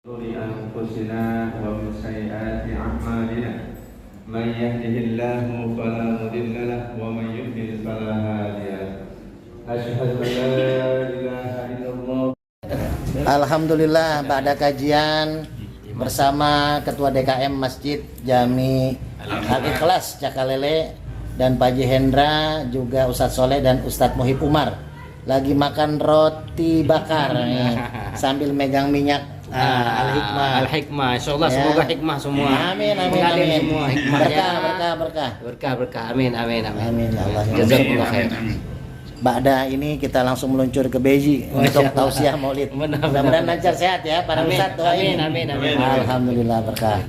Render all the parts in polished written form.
شرور أنفسنا ومن سيئات أعمالنا من يهده الله فلا مضل له ومن يضلل فلا هادي له أشهد أن لا إله إلا الله. Alhamdulillah, pada kajian bersama Ketua DKM Masjid Jami Al-Ikhlas Cakalele dan Pak Haji Hendra, juga Ustadz Soleh dan Ustadz Muhib Umar lagi makan roti bakar nih, sambil megang minyak Al-Hikmah. Insyaallah ya. Semoga hikmah semua. Amin. Semua hikmahnya. Berkah. Amin. Allah. Jazakumullah khair. Ba'da ini kita langsung meluncur ke Beji untuk tausiah Maulid. Mudah-mudahan lancar sehat ya para ustadz, doain. Amin. Alhamdulillah berkah.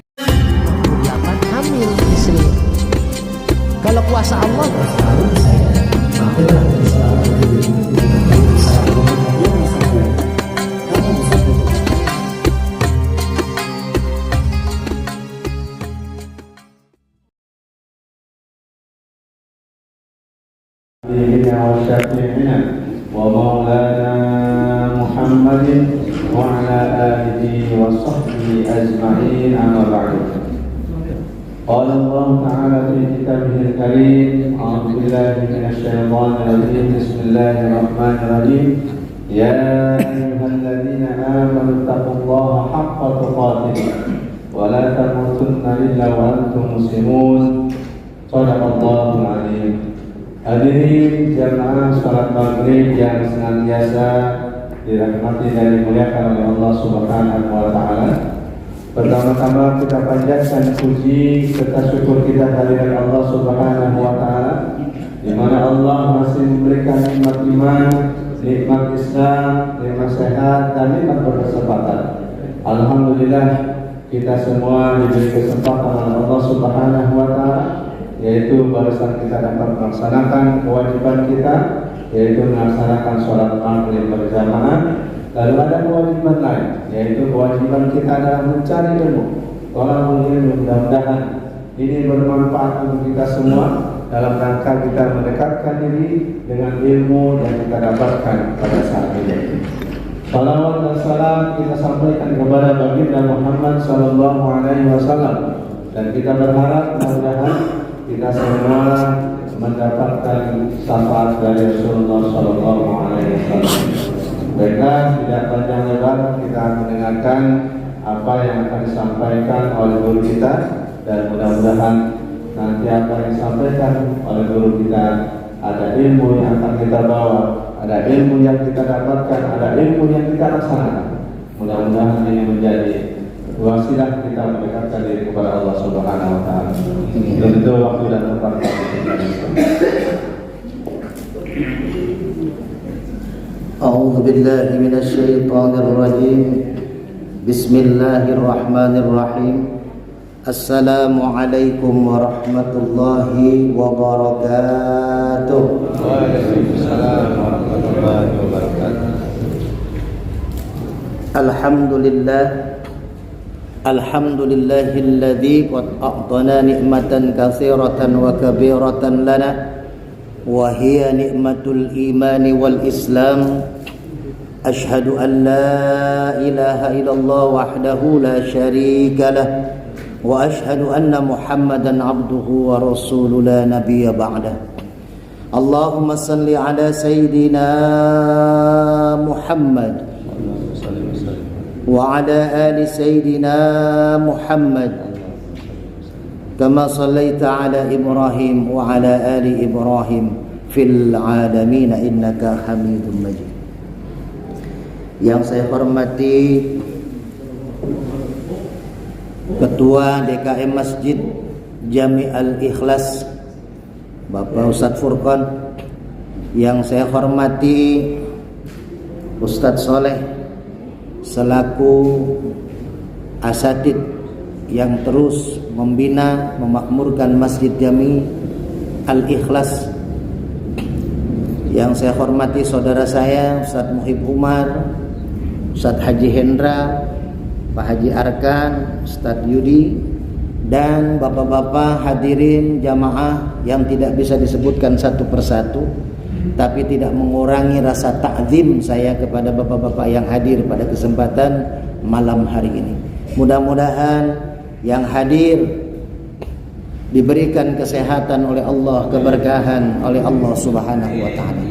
Dapat hamil istri. Kalau kuasa Allah وشفيعنا ومولانا محمد وعلى آله وصحبه أجمعين أما بعد. قال الله تعالى في كتابه الكريم: أعوذ بالله من الشيطان الرجيم، بسم الله الرحمن الرحيم. يا أيها الذين آمنوا اتقوا الله حق تقاته ولا تموتن إلا وأنتم مسلمون. صدق الله العظيم. Hadirin jamaah salat maghrib yang senantiasa dirahmati dan dimuliakan oleh Allah Subhanahu wa Ta'ala. Pertama-tama kita panjatkan puji serta syukur kita kehadirat Allah Subhanahu wa Ta'ala, di mana Allah masih memberikan nikmat iman, nikmat Islam, nikmat sehat, dan nikmat berkesempatan. Alhamdulillah, kita semua diberi kesempatan oleh Allah Subhanahu wa Ta'ala, yaitu barusan kita dapat melaksanakan kewajiban kita, yaitu melaksanakan sholat maghrib berjamaah. Lalu ada kewajiban lain, yaitu kewajiban kita adalah mencari ilmu. Tolong ilmu, mudah-mudahan ini bermanfaat untuk kita semua dalam rangka kita mendekatkan diri dengan ilmu yang kita dapatkan pada saat ini. Salawat dan salam kita sampaikan kepada baginda Muhammad Sallallahu Alaihi Wasallam, dan kita berharap mudah-mudahan kita semua mendapatkan syafaat dari Rasulullah Sallallahu Alaihi Wasallam. Baiklah, tidak panjang lebar kita mendengarkan apa yang akan disampaikan oleh guru kita, dan mudah-mudahan nanti apa yang disampaikan oleh guru kita ada ilmu yang akan kita bawa, ada ilmu yang kita dapatkan, ada ilmu yang kita laksanakan. Mudah-mudahan ini menjadi wasilah kita mendekatkan diri kepada Allah Subhanahu wa Ta'ala. Itu waktu dan tempat kita. A'udzu billahi minasy syaithanir rajim. Bismillahirrahmanirrahim. Assalamualaikum warahmatullahi wabarakatuh. Waalaikumsalam warahmatullahi wabarakatuh. Alhamdulillahilladzi qad a'tana ni'matan katsiratan wa kabiratan lana wa hiya ni'matul imani wal islam. Ashhadu an la ilaha illallah wahdahu la syarika lah wa ashhadu anna Muhammadan abduhu wa rasuluhu la nabiyya ba'dah. Allahumma salli ala sayyidina Muhammad wa ala ali sayyidina Muhammad kama sallaita ala Ibrahim wa ala ali Ibrahim fil alamin innaka Hamidum Majid. Yang saya hormati Ketua DKM Masjid Jami Al-Ikhlas Bapak Ustadz Furqan, yang saya hormati Ustadz Soleh selaku asatid yang terus membina, memakmurkan Masjid Jami Al-Ikhlas, yang saya hormati saudara saya Ustadz Muhib Umar, Ustadz Haji Hendra, Pak Haji Arkan, Ustadz Yudi, dan bapak-bapak hadirin jamaah yang tidak bisa disebutkan satu persatu, tapi tidak mengurangi rasa takzim saya kepada bapak-bapak yang hadir pada kesempatan malam hari ini. Mudah-mudahan yang hadir diberikan kesehatan oleh Allah, keberkahan oleh Allah Subhanahu wa taala.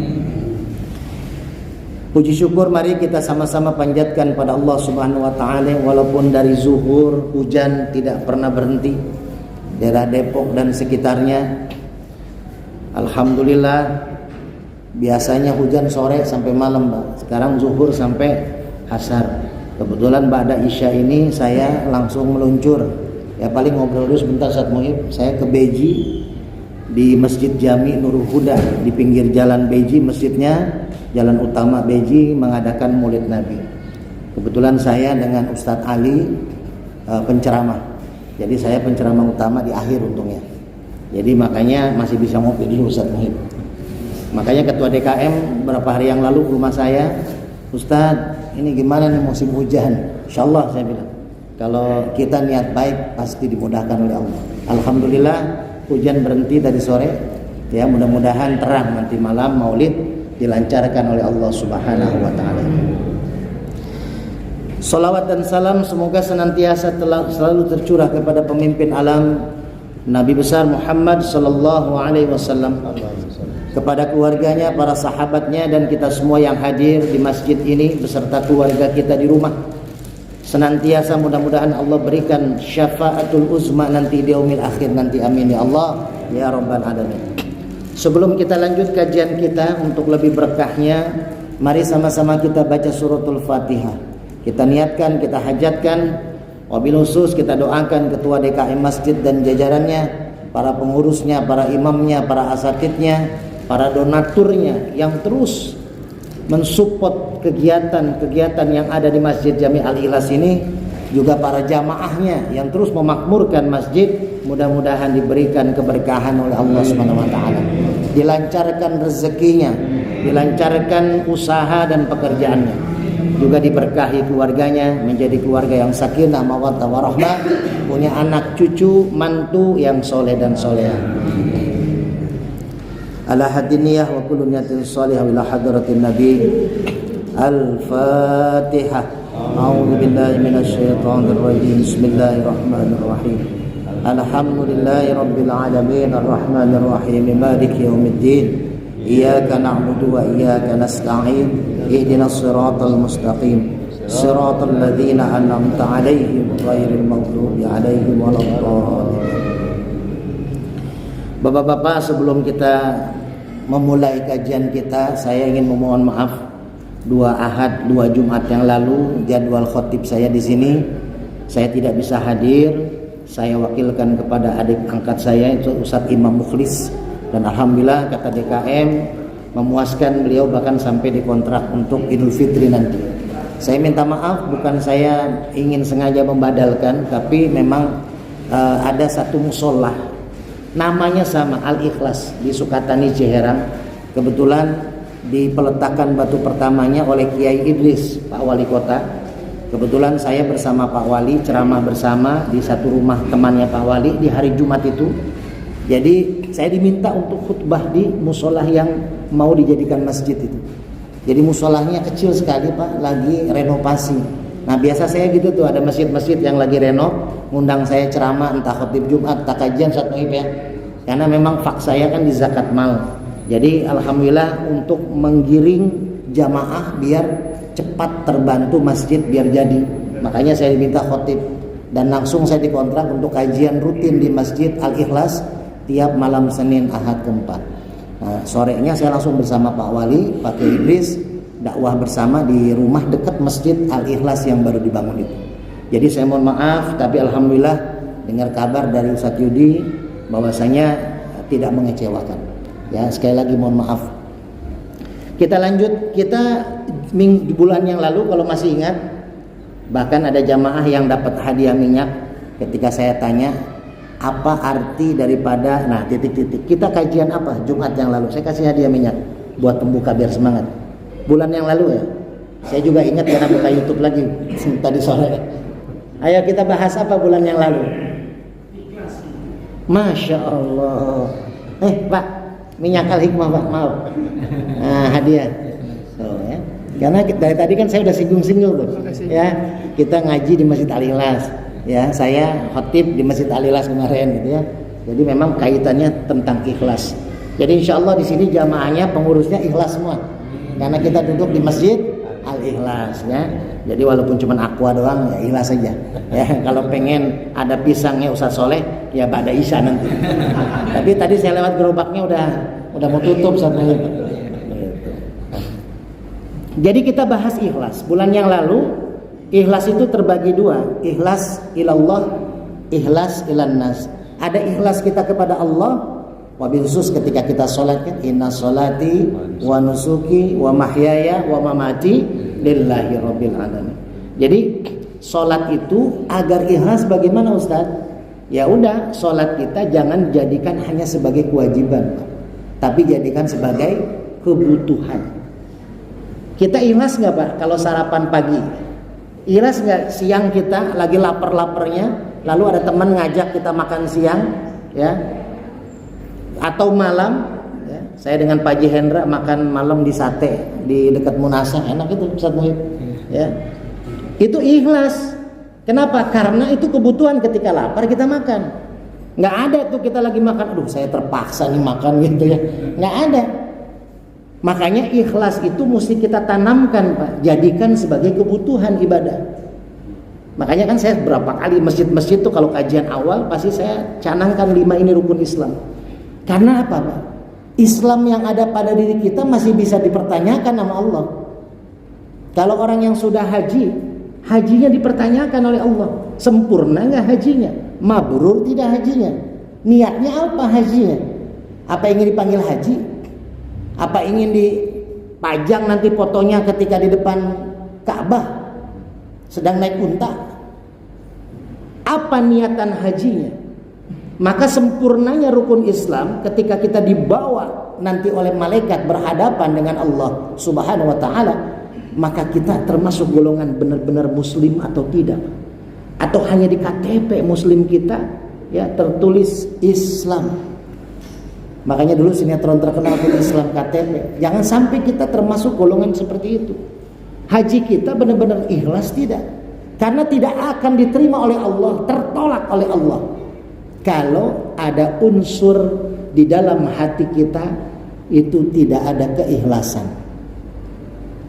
Puji syukur mari kita sama-sama panjatkan pada Allah Subhanahu wa taala, walaupun dari zuhur hujan tidak pernah berhenti daerah Depok dan sekitarnya. Alhamdulillah, biasanya hujan sore sampai malam, Pak. Sekarang zuhur sampai asar. Kebetulan ba'da isya ini saya langsung meluncur. Ya paling ngobrol dulu sebentar Ustaz Muhib. Saya ke Beji di Masjid Jami Nurul Huda di pinggir jalan Beji, masjidnya jalan utama Beji mengadakan Maulid Nabi. Kebetulan saya dengan Ustadz Ali penceramah. Jadi saya penceramah utama di akhir untungnya. Jadi makanya masih bisa ngopi dulu Ustadz Muhib. Makanya ketua DKM beberapa hari yang lalu ke rumah saya, Ustadz ini gimana nih musim hujan? Insyaallah saya bilang, kalau kita niat baik pasti dimudahkan oleh Allah. Alhamdulillah hujan berhenti tadi sore. Ya mudah-mudahan terang nanti malam Maulid dilancarkan oleh Allah Subhanahu wa taala. Salawat dan salam semoga senantiasa selalu tercurah kepada pemimpin alam Nabi besar Muhammad sallallahu alaihi wasallam, kepada keluarganya, para sahabatnya, dan kita semua yang hadir di masjid ini beserta keluarga kita di rumah. Senantiasa mudah-mudahan Allah berikan syafaatul uzma nanti di yaumil akhir nanti, amin ya Allah ya rabbal alamin. Sebelum kita lanjut kajian kita, untuk lebih berkahnya mari sama-sama kita baca suratul Fatihah. Kita niatkan, kita hajatkan, wabil khusus kita doakan ketua DKM masjid dan jajarannya, para pengurusnya, para imamnya, para asatidnya, para donaturnya yang terus mensupport kegiatan-kegiatan yang ada di Masjid Jami Al-Ikhlas ini, juga para jamaahnya yang terus memakmurkan masjid. Mudah-mudahan diberikan keberkahan oleh Allah Subhanahu wa taala, dilancarkan rezekinya, dilancarkan usaha dan pekerjaannya, juga diberkahi keluarganya menjadi keluarga yang sakinah mawaddah warahmah, punya anak cucu mantu yang soleh dan solehah. Ala hadiniyah wa kullu niyatin salihah ila hadratin nabi. Al-Fatihah. A'udzu billahi minasyaitonir rajim. Bismillahirrahmanirrahim. Alhamdulillahi rabbil alamin arrahmanir rahim maliki yaumiddin. Iyyaka na'budu wa iyyaka nasta'in. Ihdinas siratal mustaqim. Siratal ladzina an'amta 'alaihim ghairil maghdubi 'alaihim waladdallin. Bapak-bapak, sebelum kita memulai kajian kita, saya ingin memohon maaf. 2 Ahad, 2 Jumat yang lalu jadwal khotib saya di sini saya tidak bisa hadir. Saya wakilkan kepada adik angkat saya, itu Ustadz Imam Mukhlis, dan alhamdulillah kata DKM memuaskan beliau, bahkan sampai dikontrak untuk Idul Fitri nanti. Saya minta maaf, bukan saya ingin sengaja membadalkan, tapi memang ada satu musola namanya sama Al-Ikhlas di Sukatani Ciherang. Kebetulan dipeletakkan batu pertamanya oleh Kiai Idris, Pak Wali Kota. Kebetulan saya bersama Pak Wali ceramah bersama di satu rumah temannya Pak Wali di hari Jumat itu. Jadi saya diminta untuk khutbah di musola yang mau dijadikan masjid itu. Jadi musolahnya kecil sekali Pak, lagi renovasi. Nah biasa saya gitu tuh, ada masjid-masjid yang lagi renov, ngundang saya ceramah entah khotib Jumat, entah kajian Ustaz Muhib ya. Karena memang fak saya kan di zakat mal. Jadi alhamdulillah untuk menggiring jamaah biar cepat terbantu masjid biar jadi. Makanya saya diminta khotib, dan langsung saya dikontrak untuk kajian rutin di Masjid Al-Ikhlas tiap malam Senin, Ahad, Keempat. Nah, sorenya saya langsung bersama Pak Wali, Pak Kiai Idris, dakwah bersama di rumah dekat Masjid Al-Ikhlas yang baru dibangun itu. Jadi saya mohon maaf, tapi alhamdulillah dengar kabar dari Ustadz Yudi bahwasanya tidak mengecewakan. Ya, sekali lagi mohon maaf. Kita lanjut, kita bulan yang lalu kalau masih ingat, bahkan ada jamaah yang dapat hadiah minyak. Ketika saya tanya apa arti daripada titik-titik, kita kajian apa Jumat yang lalu, saya kasih hadiah minyak buat pembuka biar semangat. Bulan yang lalu ya, saya juga ingat karena buka YouTube lagi tadi sore. Ayo kita bahas apa bulan yang lalu. Masya Allah. Pak, minyak Al-Hikmah Pak, mau hadiah. So, ya. Karena dari tadi kan saya udah singgung-singgung tuh. Ya, kita ngaji di Masjid Al-Ikhlas. Ya, saya khotib di Masjid Al-Ikhlas kemarin gitu ya. Jadi memang kaitannya tentang ikhlas. Jadi insya Allah di sini jamaahnya pengurusnya ikhlas semua. Karena kita duduk di Masjid Al-Ikhlas ya. Jadi walaupun cuma aqua doang ya ikhlas saja. Ya, kalau pengen ada pisangnya Ustaz Soleh ya ba'da isya nanti. Tapi tadi saya lewat gerobaknya udah mau tutup sama itu. Jadi kita bahas ikhlas. Bulan yang lalu ikhlas itu terbagi dua, ikhlas ilallah, ikhlas ilan nas. Ada ikhlas kita kepada Allah, wabil khusus ketika kita sholat kan, inna sholati wa nusuki wa mahyaya wa mamati lillahi rabbil alamin. Jadi sholat itu agar ikhlas bagaimana Ustaz? Ya udah, sholat kita jangan jadikan hanya sebagai kewajiban, tapi jadikan sebagai kebutuhan. Kita ikhlas nggak Pak kalau sarapan pagi? Ikhlas nggak siang kita lagi lapar-laparnya, lalu ada teman ngajak kita makan siang, ya? Atau malam, ya? Saya dengan Pak Haji Hendra makan malam di sate di dekat Munasa, enak itu Ustaz Muhib, ya? Itu ikhlas. Kenapa? Karena itu kebutuhan ketika lapar kita makan. Nggak ada tuh kita lagi makan, aduh saya terpaksa nih makan gitu ya, nggak ada. Makanya ikhlas itu mesti kita tanamkan Pak, jadikan sebagai kebutuhan ibadah. Makanya kan saya berapa kali masjid-masjid tuh kalau kajian awal pasti saya canangkan 5 ini rukun Islam. Karena apa Pak? Islam yang ada pada diri kita masih bisa dipertanyakan sama Allah. Kalau orang yang sudah haji, hajinya dipertanyakan oleh Allah. Sempurna nggak hajinya? Mabrur tidak hajinya? Niatnya apa hajinya? Apa ingin dipanggil haji? Apa ingin dipajang nanti fotonya ketika di depan Ka'bah sedang naik unta? Apa niatan hajinya? Maka sempurnanya rukun Islam ketika kita dibawa nanti oleh malaikat berhadapan dengan Allah Subhanahu wa taala, maka kita termasuk golongan benar-benar muslim atau tidak? Atau hanya di KTP muslim kita ya tertulis Islam. Makanya dulu sinetron terkenal pun Islam KTP. Jangan sampai kita termasuk golongan seperti itu. Haji kita benar-benar ikhlas tidak? Karena tidak akan diterima oleh Allah, tertolak oleh Allah kalau ada unsur di dalam hati kita itu tidak ada keikhlasan.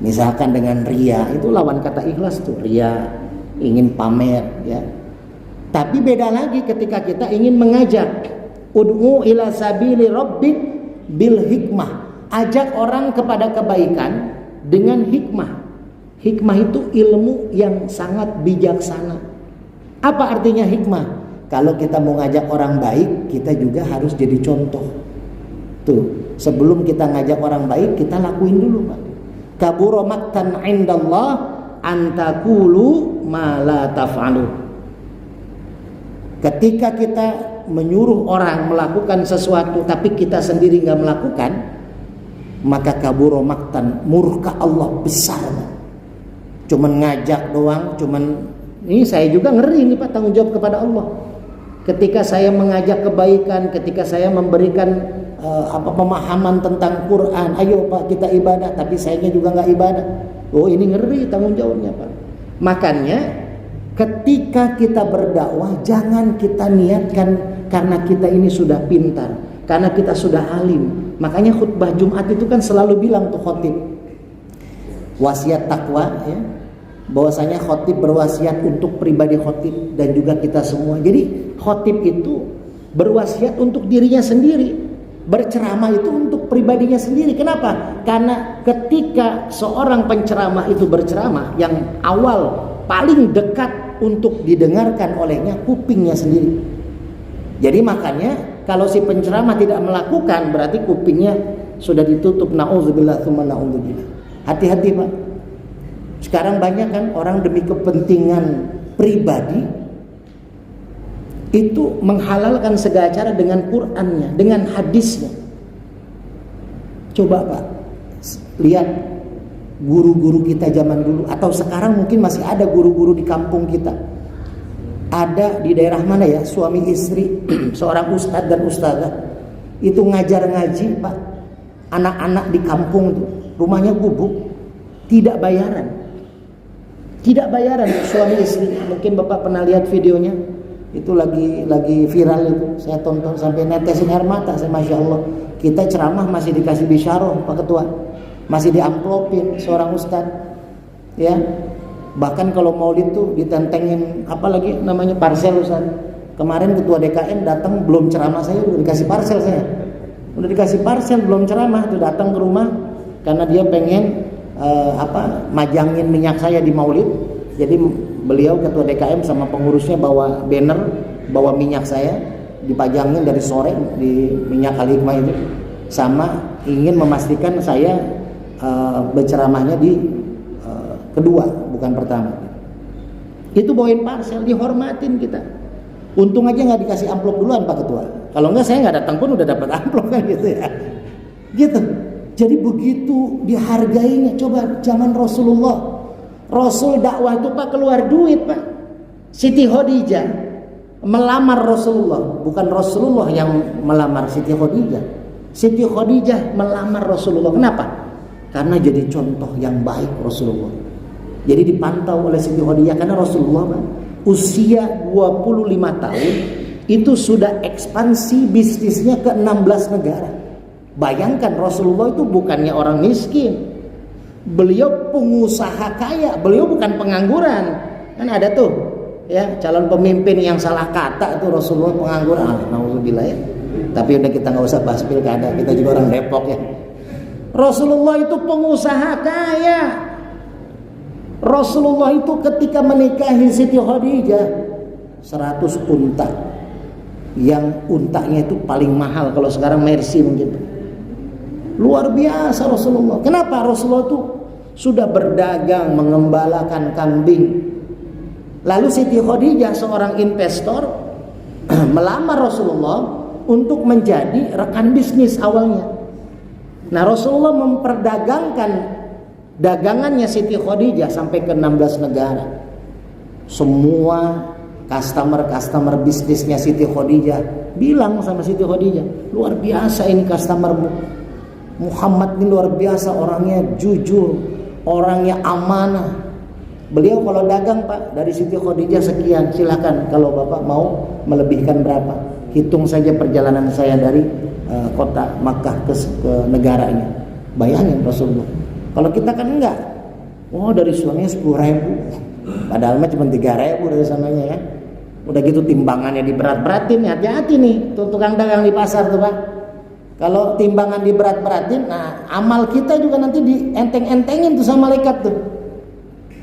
Misalkan dengan ria, itu lawan kata ikhlas tuh, ria, ingin pamer ya. Tapi beda lagi ketika kita ingin mengajak, ud'u ila sabili rabbik bil hikmah. Ajak orang kepada kebaikan dengan hikmah. Hikmah itu ilmu yang sangat bijaksana. Apa artinya hikmah? Kalau kita mau ngajak orang baik, kita juga harus jadi contoh. Tuh, sebelum kita ngajak orang baik, kita lakuin dulu, Pak. Kabura maktan indallah antakulu ma la taf'alu. Ketika kita menyuruh orang melakukan sesuatu tapi kita sendiri nggak melakukan, maka kaburo maktan, murka Allah besar. Cuman ngajak doang, ini saya juga ngeri nih Pak, tanggung jawab kepada Allah. Ketika saya mengajak kebaikan, ketika saya memberikan pemahaman tentang Quran, ayo Pak kita ibadah, tapi sayanya juga nggak ibadah. Oh ini ngeri tanggung jawabnya Pak. Makanya ketika kita berdakwah jangan kita niatkan karena kita ini sudah pintar, karena kita sudah alim. Makanya khutbah Jumat itu kan selalu bilang tuh khotib wasiat takwa ya, bahwasanya khotib berwasiat untuk pribadi khotib dan juga kita semua. Jadi khotib itu berwasiat untuk dirinya sendiri, berceramah itu untuk pribadinya sendiri. Kenapa? Karena ketika seorang penceramah itu berceramah, yang awal paling dekat untuk didengarkan olehnya kupingnya sendiri. Jadi makanya kalau si penceramah tidak melakukan, berarti kupingnya sudah ditutup. Na'udzubillah tsumma na'udzubillah. Hati-hati Pak. Sekarang banyak kan orang demi kepentingan pribadi itu menghalalkan segala cara dengan Qur'annya, dengan hadisnya. Coba Pak, lihat guru-guru kita zaman dulu, atau sekarang mungkin masih ada guru-guru di kampung kita. Ada di daerah mana ya, suami istri seorang ustadz dan ustadzah itu ngajar ngaji Pak. Anak-anak di kampung itu rumahnya gubuk, Tidak bayaran. Tidak bayaran suami istri. Mungkin Bapak pernah lihat videonya. Itu lagi viral itu. Saya tonton sampai netesin air mata. Saya Masya Allah. Kita ceramah masih dikasih bisyarah Pak Ketua. Masih diamplopin seorang ustadz. Ya. Bahkan kalau maulid tuh ditentengin apa lagi namanya parsel Ustaz. Kemarin ketua DKM datang belum ceramah saya udah dikasih parsel saya. Udah dikasih parsel belum ceramah tuh datang ke rumah karena dia pengen majangin minyak saya di maulid. Jadi beliau ketua DKM sama pengurusnya bawa banner, bawa minyak saya dipajangin dari sore di minyak Al-Hikmah itu, sama ingin memastikan saya berceramahnya di kedua bukan pertama. Itu bawain parsel, dihormatin kita. Untung aja nggak dikasih amplop duluan Pak Ketua. Kalau nggak saya nggak datang pun udah dapat amplop kan gitu ya. Gitu. Jadi begitu dihargainya. Coba zaman Rasulullah, Rasul dakwah itu Pak keluar duit Pak. Siti Khadijah melamar Rasulullah, bukan Rasulullah yang melamar Siti Khadijah. Siti Khadijah melamar Rasulullah. Kenapa? Karena jadi contoh yang baik Rasulullah. Jadi dipantau oleh Siti Khadijah karena Rasulullah Pak, usia 25 tahun itu sudah ekspansi bisnisnya ke 16 negara. Bayangkan Rasulullah itu bukannya orang miskin. Beliau pengusaha kaya, beliau bukan pengangguran. Kan ada tuh ya calon pemimpin yang salah kata tuh Rasulullah pengangguran. Nauzubillah ya. Tapi udah kita nggak usah bahas pilkada, kita juga orang Depok ya. Rasulullah itu pengusaha kaya. Rasulullah itu ketika menikahi Siti Khadijah 100 unta. Yang untanya itu paling mahal, kalau sekarang Mercy mungkin. Luar biasa Rasulullah. Kenapa? Rasulullah itu sudah berdagang, mengembalakan kambing. Lalu Siti Khadijah seorang investor melamar Rasulullah untuk menjadi rekan bisnis awalnya. Nah Rasulullah memperdagangkan dagangannya Siti Khadijah sampai ke 16 negara. Semua customer bisnisnya Siti Khadijah bilang sama Siti Khadijah, luar biasa ini customermu. Muhammad ini luar biasa, orangnya jujur, orangnya amanah. Beliau kalau dagang Pak dari Siti Khadijah sekian, silakan kalau Bapak mau melebihkan berapa. Hitung saja perjalanan saya dari kota Makkah ke negara ini. Bayangin Rasulullah. Kalau kita kan enggak. Oh dari suaminya 10.000. Padahal mah cuma 3.000 dari sananya ya. Udah gitu timbangannya diberat-beratin, hati-hati nih tuh tukang dagang di pasar tuh Pak. Kalau timbangan diberat-beratin, nah amal kita juga nanti dienteng-entengin tuh sama malaikat tuh.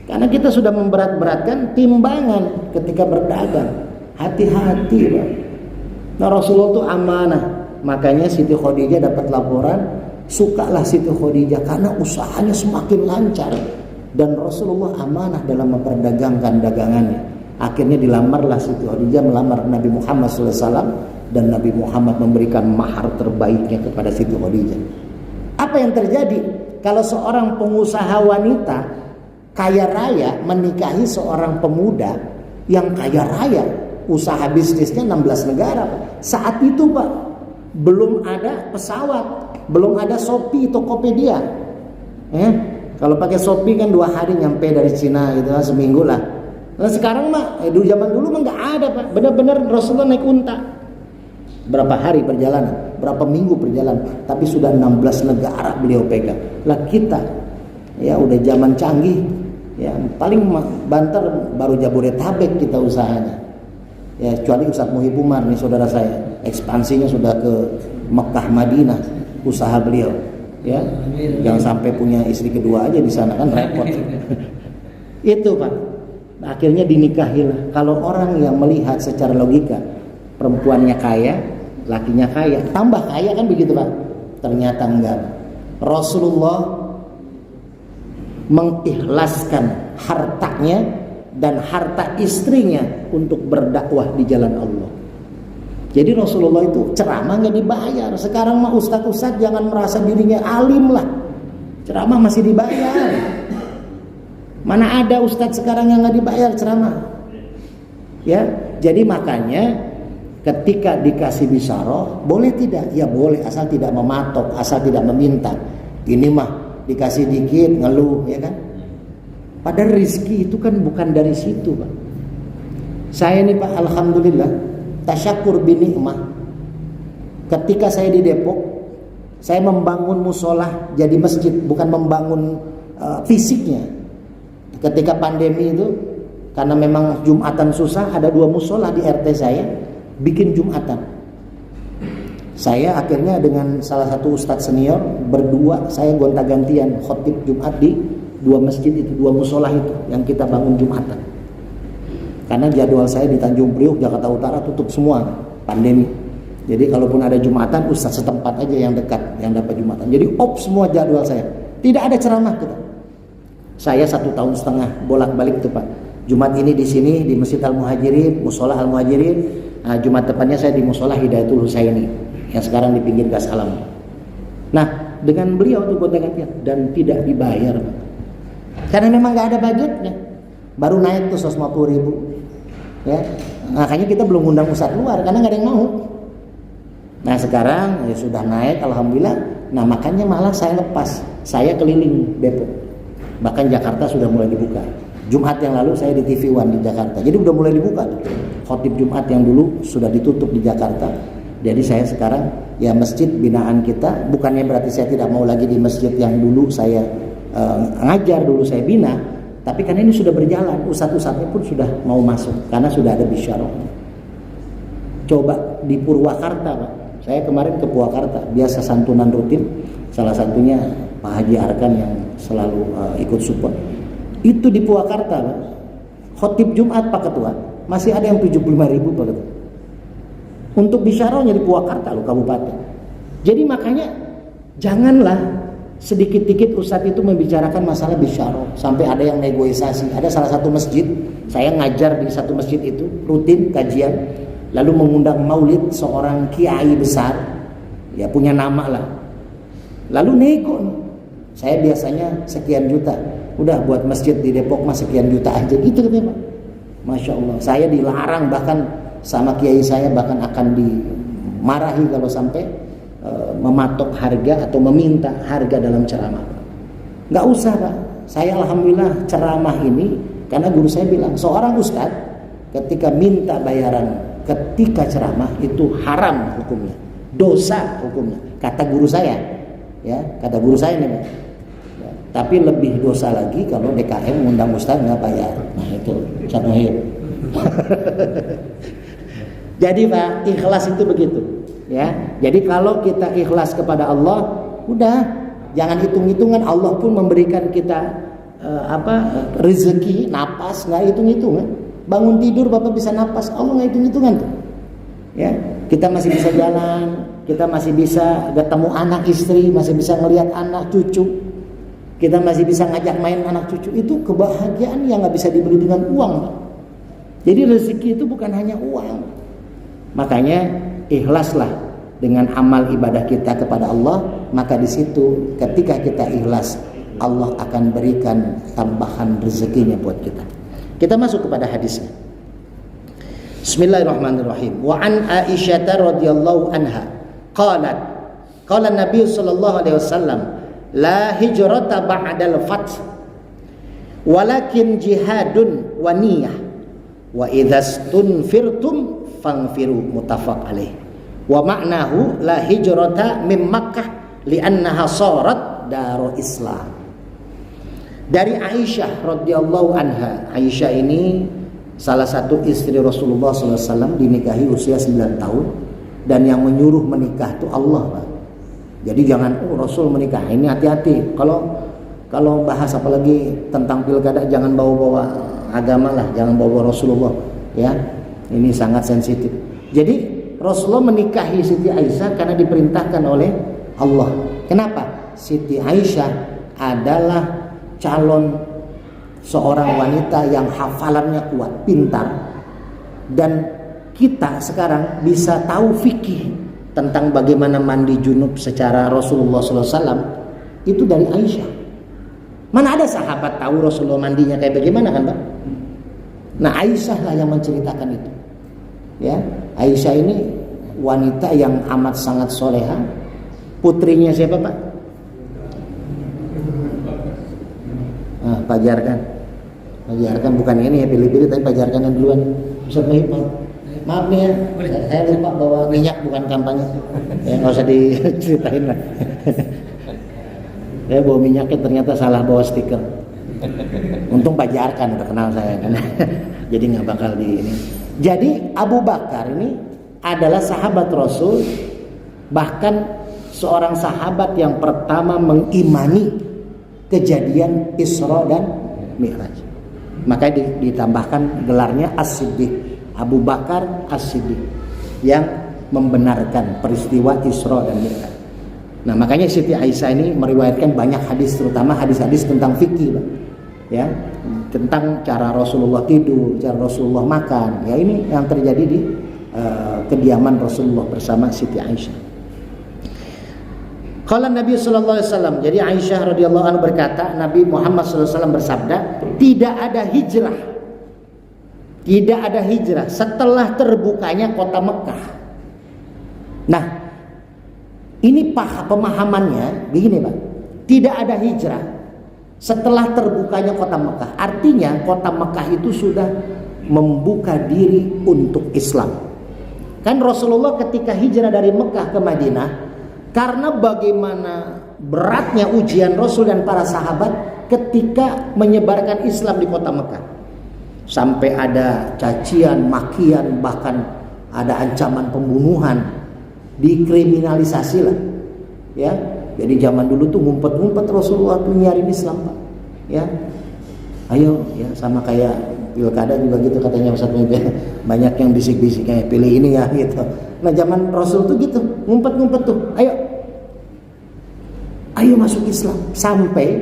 Karena kita sudah memberat-beratkan timbangan ketika berdagang. Hati-hati Pak. Nah Rasulullah tuh amanah. Makanya Siti Khadijah dapat laporan, sukalah Siti Khadijah karena usahanya semakin lancar. Dan Rasulullah amanah dalam memperdagangkan dagangannya. Akhirnya dilamarlah Siti Khadijah melamar Nabi Muhammad SAW. Dan Nabi Muhammad memberikan mahar terbaiknya kepada Siti Khadijah. Apa yang terjadi kalau seorang pengusaha wanita kaya raya menikahi seorang pemuda yang kaya raya, usaha bisnisnya 16 negara Pak. Saat itu Pak belum ada pesawat, belum ada Shopee, Tokopedia. Kalau pakai Shopee kan 2 hari nyampe dari Cina gitu, seminggu lah. Nah sekarang mah dulu zaman dulu mah nggak ada Pak. Benar-benar Rasulullah naik unta. Berapa hari perjalanan, berapa minggu perjalanan, tapi sudah 16 negara beliau pegang. Lah kita ya udah zaman canggih, ya paling banter baru Jabodetabek kita usahanya. Ya kecuali Ustaz Muhib Umar nih saudara saya, ekspansinya sudah ke Mekah Madinah usaha beliau. Ya, jangan sampai punya istri kedua aja di sana kan repot. Itu Pak. Nah, akhirnya dinikahilah. Kalau orang yang melihat secara logika perempuannya kaya, lakinya kaya, tambah kaya kan begitu Pak. Ternyata enggak. Rasulullah mengikhlaskan hartanya dan harta istrinya untuk berdakwah di jalan Allah. Jadi Rasulullah itu ceramah nggak dibayar. Sekarang mah ustadz jangan merasa dirinya alim lah. Ceramah masih dibayar. Mana ada ustadz sekarang yang nggak dibayar ceramah? Ya, jadi makanya ketika dikasih bisyarah boleh tidak? Ya boleh, asal tidak mematok, asal tidak meminta. Ini mah dikasih dikit ngeluh, ya kan? Padahal rizki itu kan bukan dari situ, Pak. Saya nih Pak, alhamdulillah, tasyakur binikmah. Ketika saya di Depok, saya membangun musola jadi masjid, bukan membangun fisiknya. Ketika pandemi itu, karena memang Jumatan susah, ada 2 musola di RT saya, bikin Jumatan. Saya akhirnya dengan salah satu ustadz senior, berdua saya gonta-gantian khotib Jumat di 2 masjid itu, 2 musola itu yang kita bangun Jumatan. Karena jadwal saya di Tanjung Priok, Jakarta Utara tutup semua pandemi. Jadi kalaupun ada Jumatan, ustadz setempat aja yang dekat yang dapat Jumatan. Jadi semua jadwal saya. Tidak ada ceramah kita. Saya 1,5 tahun bolak-balik tuh Pak. Jumat ini di sini di Masjid Al-Muhajirin, Musola Al-Muhajirin. Nah, Jumat depannya saya di Musola Hidayatul Husaini yang sekarang di pinggir Gas Alam. Nah, dengan beliau tuh gonta-gantian dan tidak dibayar, Pak. Karena memang nggak ada budgetnya. Baru naik tuh 150.000. Ya, makanya kita belum undang ustadz luar karena nggak ada yang mau. Nah sekarang ya sudah naik, alhamdulillah. Nah makanya malah saya lepas, saya keliling Depok. Bahkan Jakarta sudah mulai dibuka. Jumat yang lalu saya di TV One di Jakarta. Jadi udah mulai dibuka tuh. Khotib Jumat yang dulu sudah ditutup di Jakarta. Jadi saya sekarang ya masjid binaan kita. Bukannya berarti saya tidak mau lagi di masjid yang dulu saya ngajar, dulu saya bina. Tapi karena ini sudah berjalan, ustadz-ustadznya pun sudah mau masuk karena sudah ada bisyarah. Coba di Purwakarta, Pak. Saya kemarin ke Purwakarta, biasa santunan rutin. Salah satunya Pak Haji Arkan yang selalu ikut support. Itu di Purwakarta, Pak. Khotib Jumat Pak Ketua, masih ada yang 75.000 Pak Ketua. Untuk bisyarahnya di Purwakarta loh, kabupaten. Jadi makanya janganlah sedikit-dikit ustadz itu membicarakan masalah bisyarah sampai ada yang negosiasi. Ada salah satu masjid, saya ngajar di satu masjid itu rutin kajian, lalu mengundang maulid seorang kiai besar, ya punya nama lah. Lalu nego, saya biasanya sekian juta, udah buat masjid di Depok mah sekian juta aja gitu katanya Pak. Masya Allah, saya dilarang bahkan sama kiai saya, bahkan akan dimarahi kalau sampai mematok harga atau meminta harga dalam ceramah. Nggak usah Pak, saya alhamdulillah ceramah ini karena guru saya bilang seorang ustadz ketika minta bayaran ketika ceramah itu haram hukumnya, dosa hukumnya, kata guru saya, ya kata guru saya nih Pak. Ya, tapi lebih dosa lagi kalau DKM mengundang ustadz nggak bayar. Nah itu satu hal. Jadi Pak, ikhlas itu begitu. Ya, jadi kalau kita ikhlas kepada Allah, udah jangan hitung-hitungan. Allah pun memberikan kita rezeki, napas nggak hitung-hitungan. Bangun tidur Bapak bisa napas, Allah nggak hitung-hitungan tuh. Ya, kita masih bisa jalan, kita masih bisa ketemu anak istri, masih bisa ngelihat anak cucu, kita masih bisa ngajak main anak cucu. Itu kebahagiaan yang nggak bisa dibeli dengan uang. Jadi rezeki itu bukan hanya uang. Makanya ikhlaslah dengan amal ibadah kita kepada Allah, maka di situ ketika kita ikhlas, Allah akan berikan tambahan rezekinya buat kita. Kita masuk kepada hadisnya. Bismillahirrahmanirrahim. Wa an Aisyah radhiyallahu anha qalat qala Nabi sallallahu alaihi wasallam la hijrata ba'dal fath walakin jihadun wa niyyah wa idzastunfirtum fangfiru, muttafaq alaih. Wa ma'nahu la hijrata min Makkah li'annaha sarat daru Islam. Dari Aisyah radhiyallahu anha. Aisyah ini salah satu istri Rasulullah SAW, dinikahi usia 9 tahun, dan yang menyuruh menikah itu Allah, Pak. Jadi jangan Rasul menikah, ini hati-hati. Kalau bahas apalagi tentang pilkada jangan bawa-bawa agama lah, jangan bawa Rasulullah, ya. Ini sangat sensitif. Jadi Rasulullah menikahi Siti Aisyah karena diperintahkan oleh Allah. Kenapa? Siti Aisyah adalah calon seorang wanita yang hafalannya kuat, pintar. Dan kita sekarang bisa tahu fikih tentang bagaimana mandi junub secara Rasulullah SAW itu dari Aisyah. Mana ada sahabat tahu Rasulullah mandinya kayak bagaimana kan Pak? Nah Aisyah lah yang menceritakan itu. Ya, Aisyah ini wanita yang amat sangat soleha. Putrinya siapa Pak? Pajarkan bukan ini ya, pilih-pilih, tapi pajarkan yang duluan. Ustaz Mahib, maaf nih ya, saya lupa bawa minyak, bukan kampanye ya, nggak usah diceritain lah. Saya bawa minyaknya ternyata salah bawa stiker. Untung pajarkan udah kenal saya kan. Jadi nggak bakal di ini. Jadi Abu Bakar ini adalah sahabat Rasul, bahkan seorang sahabat yang pertama mengimani kejadian Isra dan Mi'raj. Maka ditambahkan gelarnya As-Siddiq, Abu Bakar As-Siddiq, yang membenarkan peristiwa Isra dan Mi'raj. Nah, makanya Siti Aisyah ini meriwayatkan banyak hadis, terutama hadis-hadis tentang fikih, ya, tentang cara Rasulullah tidur, cara Rasulullah makan. Ya, ini yang terjadi di kediaman Rasulullah bersama Siti Aisyah. Qala Nabi sallallahu alaihi wasallam, jadi Aisyah radhiyallahu anha berkata, Nabi Muhammad sallallahu alaihi wasallam bersabda, tidak ada hijrah setelah terbukanya kota Mekah. Nah, ini pemahamannya begini, Pak. Tidak ada hijrah setelah terbukanya kota Mekah. Artinya kota Mekah itu sudah membuka diri untuk Islam. Kan Rasulullah ketika hijrah dari Mekah ke Madinah, karena bagaimana beratnya ujian Rasul dan para sahabat ketika menyebarkan Islam di kota Mekah. Sampai ada cacian, makian, bahkan ada ancaman pembunuhan. Dikriminalisasi lah, ya. Jadi zaman dulu tuh ngumpet-ngumpet Rasulullah tuh nyarin Islam, Pak, ya. Ayo, ya, sama kayak pilkada juga gitu katanya Ustaz Mebe. Banyak yang bisik-bisik kayak pilih ini ya gitu. Nah, zaman Rasul tuh gitu, ngumpet-ngumpet tuh, ayo masuk Islam. Sampai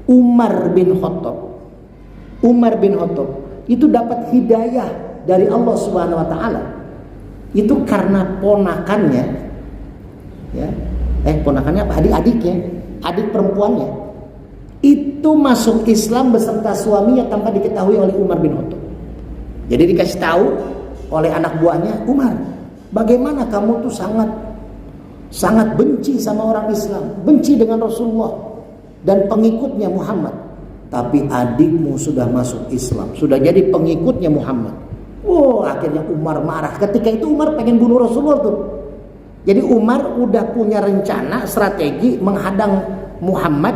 Umar bin Khattab itu dapat hidayah dari Allah Subhanahu wa taala. Itu karena ponakannya, ya, ponakannya apa? Adik-adiknya, adik perempuannya, itu masuk Islam beserta suaminya tanpa diketahui oleh Umar bin Khattab. Jadi dikasih tahu oleh anak buahnya, Umar, bagaimana kamu tuh sangat benci sama orang Islam, benci dengan Rasulullah dan pengikutnya Muhammad, tapi adikmu sudah masuk Islam, sudah jadi pengikutnya Muhammad. Oh, akhirnya Umar marah. Ketika itu Umar pengen bunuh Rasulullah tuh. Jadi Umar udah punya rencana, strategi menghadang Muhammad,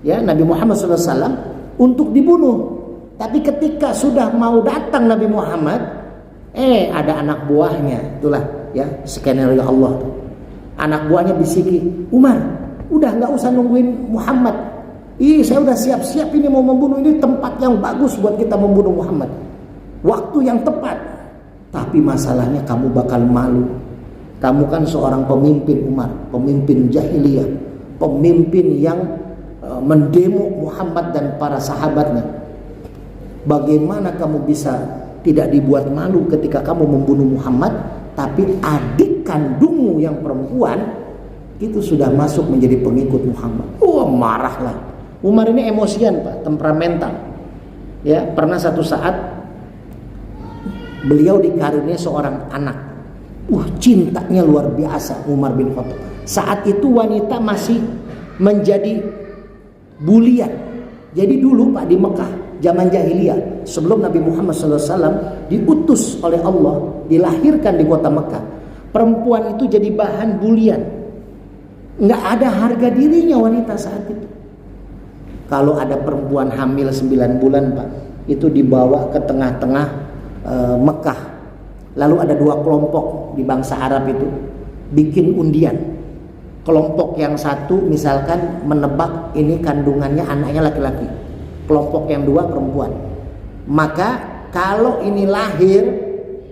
ya, Nabi Muhammad SAW untuk dibunuh. Tapi ketika sudah mau datang Nabi Muhammad, ada anak buahnya, itulah ya skenario Allah. Anak buahnya bisiki, Umar, udah nggak usah nungguin Muhammad. Saya udah siap-siap ini mau membunuh, ini tempat yang bagus buat kita membunuh Muhammad. Waktu yang tepat. Tapi masalahnya kamu bakal malu. Kamu kan seorang pemimpin Umar, pemimpin jahiliyah, pemimpin yang mendemo Muhammad dan para sahabatnya. Bagaimana kamu bisa tidak dibuat malu ketika kamu membunuh Muhammad, tapi adik kandungmu yang perempuan itu sudah masuk menjadi pengikut Muhammad. Marahlah. Umar ini emosian, Pak, temperamental. Ya, pernah satu saat beliau dikaruniai seorang anak. Cintanya luar biasa Umar bin Khattab. Saat itu wanita masih menjadi bulian. Jadi dulu, Pak, di Mekah zaman jahiliyah, sebelum Nabi Muhammad SAW diutus oleh Allah, dilahirkan di kota Mekah, perempuan itu jadi bahan bulian. Nggak ada harga dirinya wanita saat itu. Kalau ada perempuan hamil 9 bulan, Pak, itu dibawa ke tengah-tengah Mekah. Lalu ada 2 kelompok di bangsa Arab itu bikin undian. Kelompok yang satu misalkan menebak ini kandungannya anaknya laki-laki, kelompok yang 2 perempuan. Maka kalau ini lahir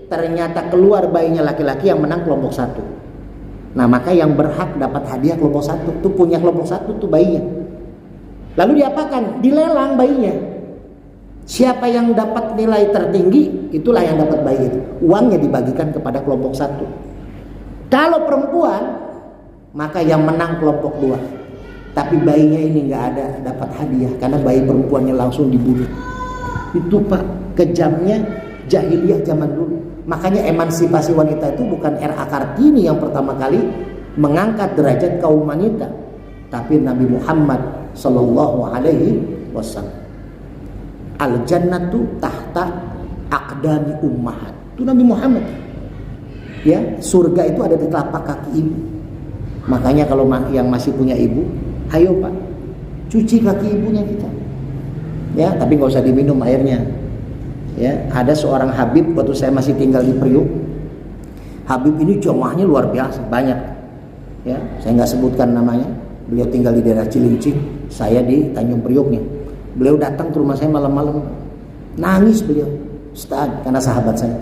ternyata keluar bayinya laki-laki, yang menang kelompok 1. Nah, maka yang berhak dapat hadiah kelompok 1 tuh, punya kelompok 1 tuh bayinya. Lalu diapakan? Dilelang bayinya. Siapa yang dapat nilai tertinggi, itulah yang dapat bayi itu. Uangnya dibagikan kepada kelompok 1. Kalau perempuan, maka yang menang kelompok 2. Tapi bayinya ini nggak ada dapat hadiah, karena bayi perempuannya langsung dibunuh. Itu, Pak, kejamnya jahiliyah zaman dulu. Makanya emansipasi wanita itu bukan R.A. Kartini yang pertama kali mengangkat derajat kaum wanita, tapi Nabi Muhammad Sallallahu Alaihi Wasallam. Al jannatu tahta aqdami ummahat. Itu Nabi Muhammad. Ya, surga itu ada di telapak kaki ibu. Makanya kalau yang masih punya ibu, ayo Pak, cuci kaki ibunya kita. Ya, tapi nggak usah diminum airnya. Ya, ada seorang Habib waktu saya masih tinggal di Priuk. Habib ini jamaahnya luar biasa, banyak. Ya, saya nggak sebutkan namanya. Beliau tinggal di daerah Cilincing, saya di Tanjung Prioknya. Beliau datang ke rumah saya malam-malam, nangis beliau. Ustaz, karena sahabat saya,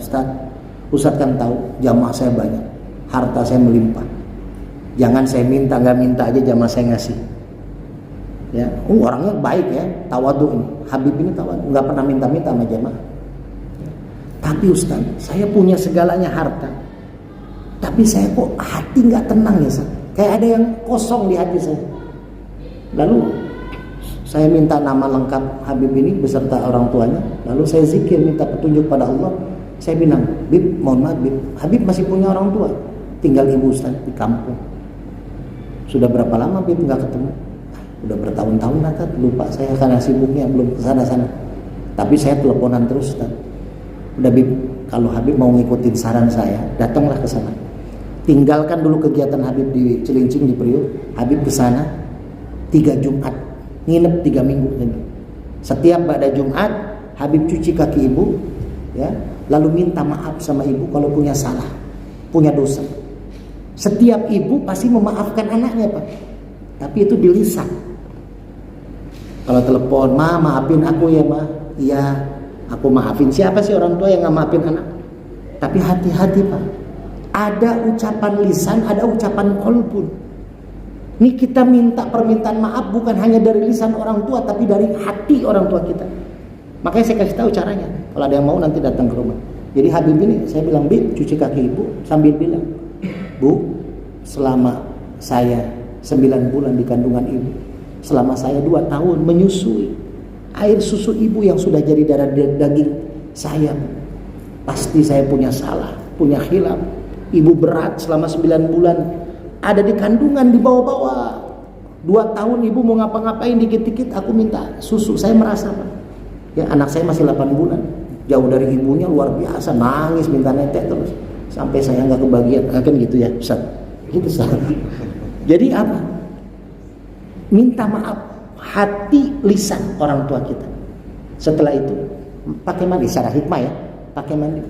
Ustaz kan tahu jamaah saya banyak, harta saya melimpah. Jangan saya minta, nggak minta aja jamaah saya ngasih. Ya, orangnya baik ya, tawadu ini. Habib ini tawadu, nggak pernah minta-minta sama jamaah. Tapi Ustaz, saya punya segalanya harta, tapi saya kok hati nggak tenang ya Ustaz. Kayak ada yang kosong di hati saya. Lalu saya minta nama lengkap Habib ini beserta orang tuanya. Lalu saya zikir minta petunjuk pada Allah. Saya bilang, Bib, mohon maaf Bib, Habib masih punya orang tua, tinggal ibu Ustaz di kampung. Sudah berapa lama Bib nggak ketemu? Udah bertahun-tahun Ustaz, lupa saya karena sibuknya belum kesana-sana. Tapi saya teleponan terus Ustaz. Udah Bib, kalau Habib mau ngikutin saran saya, datanglah ke sana. Tinggalkan dulu kegiatan Habib di Cilincing di Priok. Habib ke sana 3 Jumat, nginep 3 minggu. Setiap pada Jumat Habib cuci kaki ibu, ya, lalu minta maaf sama ibu kalau punya salah, punya dosa. Setiap ibu pasti memaafkan anaknya Pak, tapi itu di lisan. Kalau telepon, Ma maafin aku ya Ma, iya aku maafin. Siapa sih orang tua yang nggak maafin anak? Tapi hati-hati Pak, ada ucapan lisan, ada ucapan qalbun. Ini kita minta permintaan maaf bukan hanya dari lisan orang tua, tapi dari hati orang tua kita. Makanya saya kasih tahu caranya. Kalau ada yang mau nanti datang ke rumah. Jadi Habib ini saya bilang, Bib, cuci kaki ibu, sambil bilang, Bu, selama saya 9 bulan di kandungan ibu, selama saya 2 tahun menyusui air susu ibu yang sudah jadi darah daging saya, pasti saya punya salah, punya khilaf. Ibu berat selama 9 bulan ada di kandungan, di bawah-bawah. 2 tahun ibu mau ngapa-ngapain dikit-dikit aku minta susu. Saya merasa Pak, ya anak saya masih 8 bulan, jauh dari ibunya luar biasa, nangis minta netek terus sampai saya nggak kebagian. Kan gitu ya Ustaz, gitu Ustaz. Jadi apa? Minta maaf, hati lisan orang tua kita. Setelah itu pakai mandi secara hikmah ya, pakai mandi,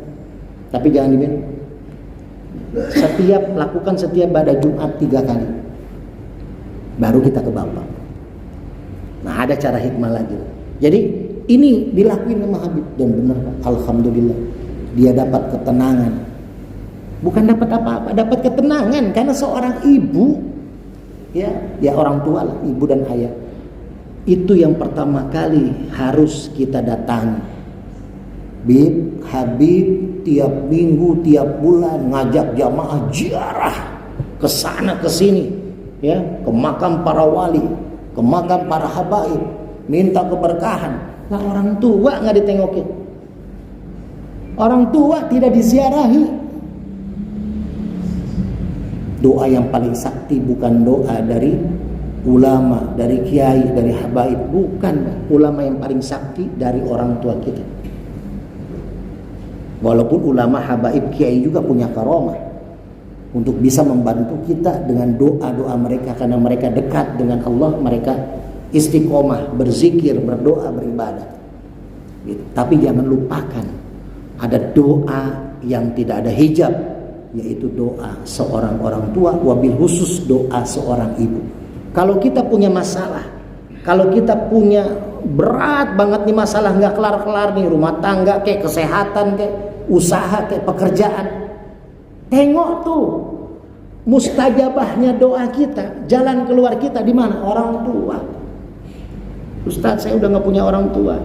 tapi jangan diminum. Lakukan setiap pada Jumat 3 kali, baru kita ke bapak. Nah ada cara hikmah lagi. Jadi ini dilakuin sama Habib dan benar Pak. Alhamdulillah dia dapat ketenangan. Bukan dapat apa-apa, dapat ketenangan karena seorang ibu, ya orang tua lah, ibu dan ayah. Itu yang pertama kali harus kita datangi. Bib, Habib tiap minggu, tiap bulan ngajak jamaah ziarah ke sana ke sini, ya, ke makam para wali, ke makam para habaib, minta keberkahan. Nah orang tua nggak ditengokin, orang tua tidak diziarahi. Doa yang paling sakti bukan doa dari ulama, dari kiai, dari habaib, bukan. Ulama yang paling sakti dari orang tua kita. Walaupun ulama, habaib, kiai juga punya karamah untuk bisa membantu kita dengan doa-doa mereka, karena mereka dekat dengan Allah, mereka istiqomah, berzikir, berdoa, beribadah. Gitu. Tapi jangan lupakan ada doa yang tidak ada hijab, yaitu doa seorang orang tua, wabil khusus doa seorang ibu. Kalau kita punya masalah, kalau kita punya berat banget nih masalah, nggak kelar-kelar nih, rumah tangga kayak kesehatan kayak usaha kayak pekerjaan, tengok tuh mustajabahnya doa kita, jalan keluar kita di mana? Orang tua. Ustaz, saya udah nggak punya orang tua,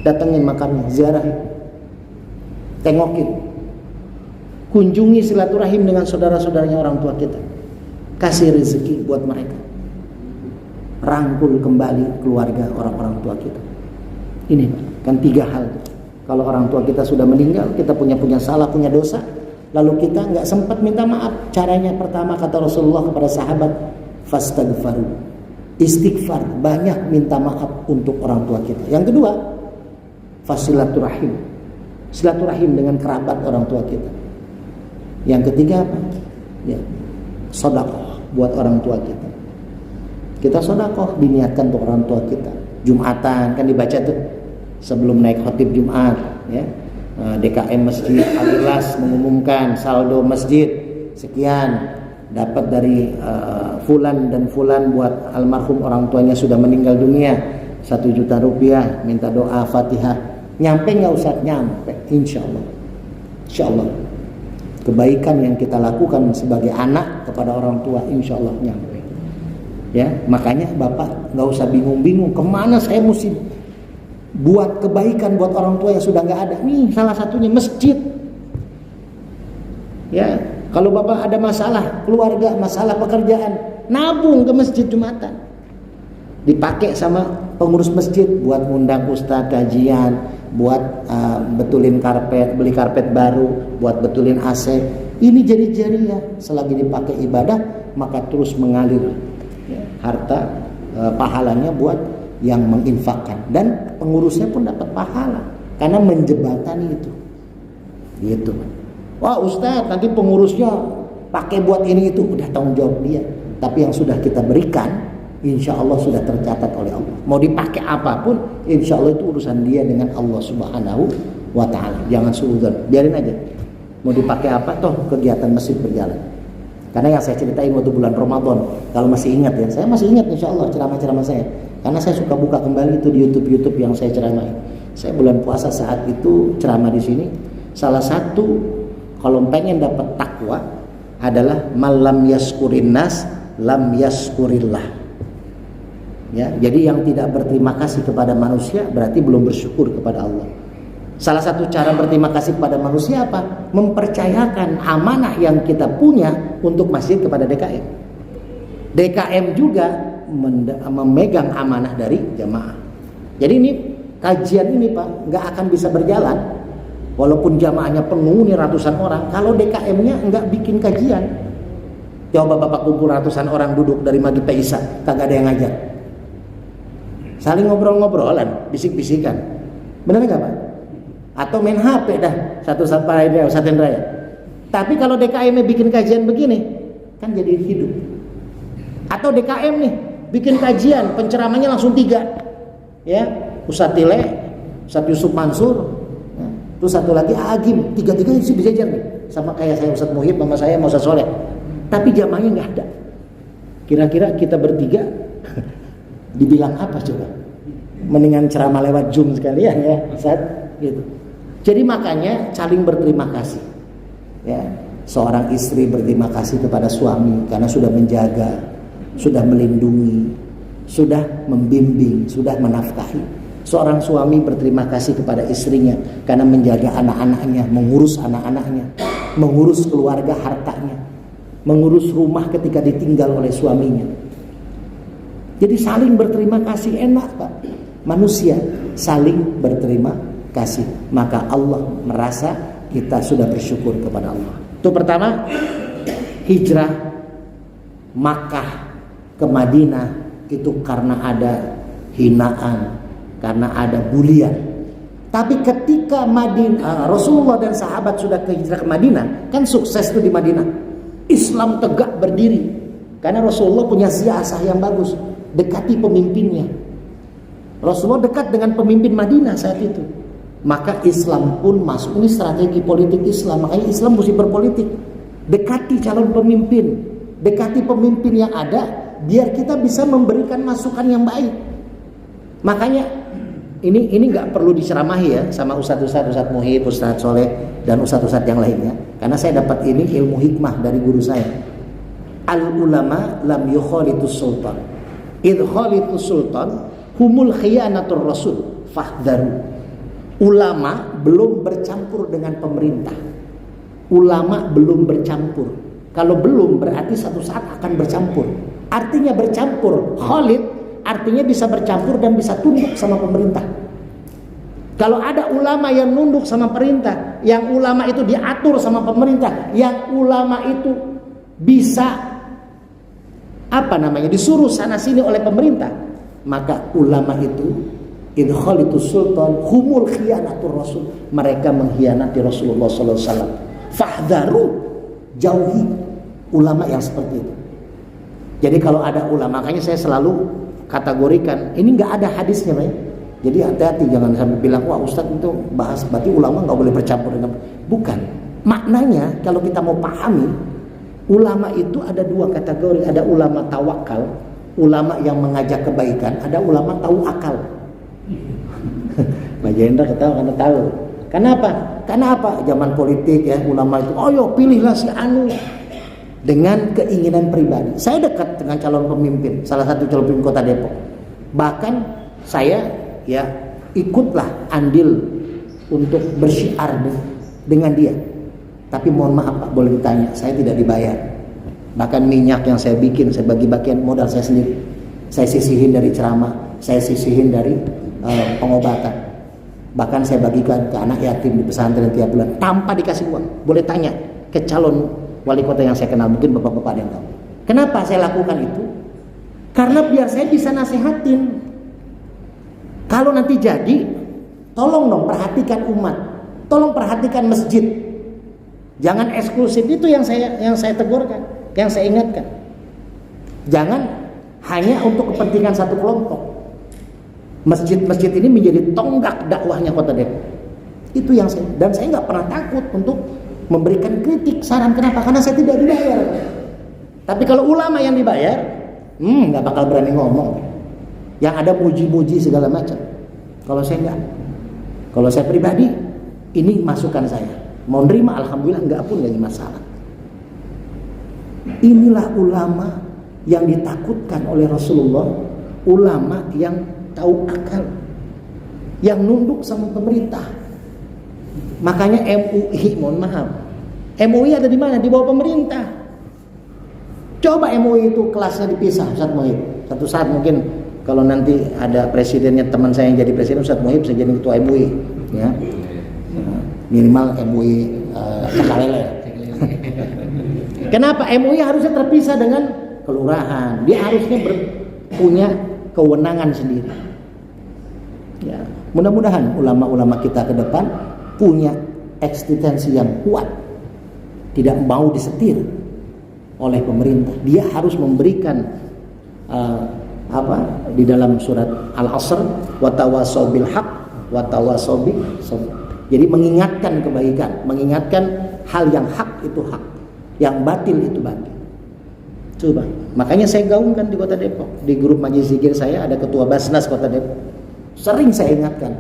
datengin makamnya, ziarahin, tengokin, kunjungi silaturahim dengan saudara-saudaranya orang tua kita, kasih rezeki buat mereka, rangkul kembali keluarga orang-orang tua kita. Ini kan 3 hal. Kalau orang tua kita sudah meninggal, kita punya salah, punya dosa, lalu kita nggak sempat minta maaf. Caranya pertama kata Rasulullah kepada sahabat, fastaghfaru, istighfar, banyak minta maaf untuk orang tua kita. Yang kedua, fasilaturahim, silaturahim dengan kerabat orang tua kita. Yang ketiga apa? Ya, sedekah buat orang tua kita. Kita sedekah diniatkan untuk orang tua kita. Jumatan kan dibaca tuh sebelum naik khotib Jumat, ya. DKM Masjid Al-Ikhlas mengumumkan saldo masjid sekian, dapat dari fulan dan fulan buat almarhum orang tuanya sudah meninggal dunia 1 juta rupiah, minta doa Fatihah. Nyampe nggak usah nyampe, insya Allah kebaikan yang kita lakukan sebagai anak kepada orang tua insya Allah nyampe. Ya, makanya Bapak nggak usah bingung-bingung kemana saya mesti buat kebaikan buat orang tua yang sudah nggak ada. Nih salah satunya masjid. Ya, kalau Bapak ada masalah keluarga, masalah pekerjaan, nabung ke masjid Jumatan. Dipakai sama pengurus masjid buat ngundang ustadz kajian, buat betulin karpet, beli karpet baru, buat betulin AC. Ini jadi jariah. Selagi dipakai ibadah, maka terus mengalir harta pahalanya buat yang menginfakkan, dan pengurusnya pun dapat pahala karena menjembatani itu. Gitu. Wah Ustaz, nanti pengurusnya pakai buat ini itu, udah tanggung jawab dia. Tapi yang sudah kita berikan, insya Allah sudah tercatat oleh Allah. Mau dipakai apapun, insya Allah itu urusan dia dengan Allah Subhanahu wa Ta'ala. Jangan suudzon, biarin aja. Mau dipakai apa, toh kegiatan masjid berjalan. Karena yang saya ceritain waktu bulan Ramadan, kalau masih ingat ya, saya masih ingat insya Allah ceramah-ceramah saya. Karena saya suka buka kembali itu di YouTube yang saya ceramain. Saya bulan puasa saat itu ceramah di sini. Salah satu kalau pengen dapat takwa adalah malam yaskurin nas lam yaskurillah. Ya, jadi yang tidak berterima kasih kepada manusia berarti belum bersyukur kepada Allah. Salah satu cara berterima kasih kepada manusia apa? Mempercayakan amanah yang kita punya untuk masjid kepada DKM. DKM juga memegang amanah dari jamaah. Jadi ini kajian ini Pak nggak akan bisa berjalan walaupun jamaahnya penuh nih ratusan orang kalau DKM-nya nggak bikin kajian. Coba Bapak kumpul ratusan orang duduk dari maghrib sampai isya, kagak ada yang ngajar. Saling ngobrol-ngobrolan, bisik-bisikan. Benar nggak Pak? Atau main HP dah satu raya. Tapi kalau DKM-nya bikin kajian begini, kan jadi hidup. Atau DKM nih bikin kajian, penceramanya langsung 3, ya, Ustadz Tile, Ustadz Yusuf Mansur, ya. Terus satu lagi Agim, 3-3 sih bisa nih, sama kayak saya Ustadz Muhib, sama saya Ustadz Soleh. Tapi jamaahnya nggak ada. Kira-kira kita bertiga dibilang apa coba? Mendingan ceramah lewat Zoom sekalian ya, Ustadz, gitu. Jadi makanya saling berterima kasih. Ya, seorang istri berterima kasih kepada suami karena sudah menjaga, sudah melindungi, sudah membimbing, sudah menafkahi. Seorang suami berterima kasih kepada istrinya karena menjaga anak-anaknya, mengurus anak-anaknya, mengurus keluarga hartanya, mengurus rumah ketika ditinggal oleh suaminya. Jadi saling berterima kasih enak Pak. Manusia saling berterima kasih, maka Allah merasa kita sudah bersyukur kepada Allah. Itu pertama, hijrah Makkah ke Madinah itu karena ada hinaan, karena ada bulian. Tapi ketika Rasulullah dan sahabat sudah hijrah ke Madinah, kan sukses tuh di Madinah. Islam tegak berdiri karena Rasulullah punya siasah yang bagus, dekati pemimpinnya. Rasulullah dekat dengan pemimpin Madinah saat itu. Maka Islam pun masuk. Ini strategi politik Islam. Makanya Islam mesti berpolitik. Dekati calon pemimpin, dekati pemimpin yang ada, biar kita bisa memberikan masukan yang baik. Makanya ini nggak perlu diceramahi ya sama Ustadz Muhib, Ustadz Soleh dan Ustadz yang lainnya. Karena saya dapat ini ilmu hikmah dari guru saya. Al ulama lam yukhalitus sultan. Idh khalitus sultan humul khiyanatur rasul fahdharu. Ulama belum bercampur dengan pemerintah. Ulama belum bercampur. Kalau belum berarti satu saat akan bercampur. Artinya bercampur. Khalid artinya bisa bercampur dan bisa tunduk sama pemerintah. Kalau ada ulama yang nunduk sama perintah, yang ulama itu diatur sama pemerintah, yang ulama itu bisa disuruh sana sini oleh pemerintah, maka ulama itu idkhalitus sultan humul khiyanatur rasul, mereka mengkhianati Rasulullah sallallahu alaihi wasallam. Fahdharu, jauhi ulama yang seperti itu. Jadi kalau ada ulama, makanya saya selalu kategorikan, ini nggak ada hadisnya, Pak. Jadi hati-hati, jangan sampai bilang wah Ustadz itu bahas berarti ulama nggak boleh bercampur dengan, bukan. Maknanya kalau kita mau pahami, ulama itu ada dua kategori, ada ulama tawakal, ulama yang mengajak kebaikan, ada ulama tahu akal. Pak Jendra ketawa karena tahu. Kenapa? Karena apa? Zaman politik ya, ulama itu, oh yo pilihlah si anu dengan keinginan pribadi. Saya dekat dengan calon pemimpin, salah satu calon pemimpin Kota Depok. Bahkan saya ya ikutlah andil untuk bersyiar dengan dia. Tapi mohon maaf Pak, boleh ditanya, saya tidak dibayar. Bahkan minyak yang saya bikin, saya bagi bagian modal saya sendiri. Saya sisihin dari ceramah, saya sisihin dari pengobatan. Bahkan saya bagikan ke anak yatim di pesantren tiap bulan tanpa dikasih uang. Boleh tanya ke calon wali kota yang saya kenal, mungkin bapak-bapak yang tahu. Kenapa saya lakukan itu? Karena biar saya bisa nasihatin. Kalau nanti jadi, tolong dong perhatikan umat, tolong perhatikan masjid. Jangan eksklusif, itu yang saya tegurkan, yang saya ingatkan. Jangan hanya untuk kepentingan satu kelompok. Masjid-masjid ini menjadi tonggak dakwahnya Kota Depok. Itu yang dan saya nggak pernah takut untuk memberikan kritik, saran. Kenapa? Karena saya tidak dibayar. Tapi kalau ulama yang dibayar, nggak bakal berani ngomong. Yang ada muji-muji segala macam. Kalau saya nggak. Kalau saya pribadi, ini masukan saya. Mau nerima, alhamdulillah, nggak pun nggak masalah. Inilah ulama yang ditakutkan oleh Rasulullah, ulama yang tahu akal, yang nunduk sama pemerintah. Makanya MUI, mohon maaf, MUI ada di mana? Di bawah pemerintah. Coba MUI itu kelasnya dipisah, Ustaz Muhib. Satu saat mungkin kalau nanti ada presidennya, teman saya yang jadi presiden, Ustaz Muhib bisa jadi ketua MUI, ya. Minimal MUI Cekalele. Kenapa MUI harusnya terpisah dengan kelurahan? Dia harusnya punya kewenangan sendiri. Ya, mudah-mudahan ulama-ulama kita ke depan punya eksistensi yang kuat, tidak mau disetir oleh pemerintah. Dia harus memberikan di dalam surat Al-Asr, wa tawassaw bil haqq wa tawassaw bis sabr. Jadi mengingatkan kebaikan, mengingatkan hal yang hak itu hak, yang batil itu batil. Coba, makanya saya gaungkan di Kota Depok. Di grup Majelis Zikir saya ada ketua Basnas Kota Depok. Sering saya ingatkan